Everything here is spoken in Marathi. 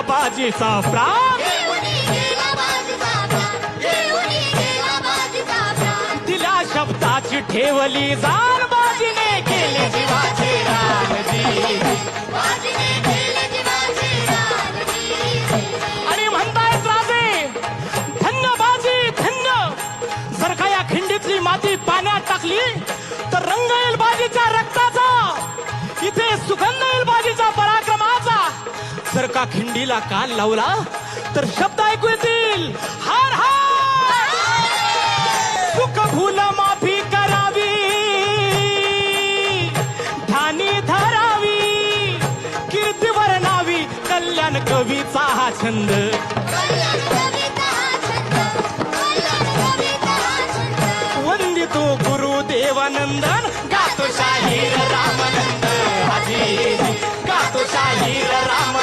बाजीचा प्राण दिल्या शब्दाची ठेवली जाण बाजीने केले जीवाचे रानजी आणि म्हणतायत राजे धन्य बाजी धन्य जर का या खिंडीतली माती पाण्यात टाकली तर रंग येईल बाजीच्या रक्ताचा इथे सुगंध येईल बाजीच्या पराक्रमाचा जर का खिंडीला कान लावला तर शब्द ऐकू येतील हार हार सुख भूल माफी करावी ठाणी धरावी कीर्ती वर्णावी कल्याण कवीचा हा छंद वंदितो गुरुदेवानंदन गातो शाहीर रामानंद हाजी गातो शाहीर राम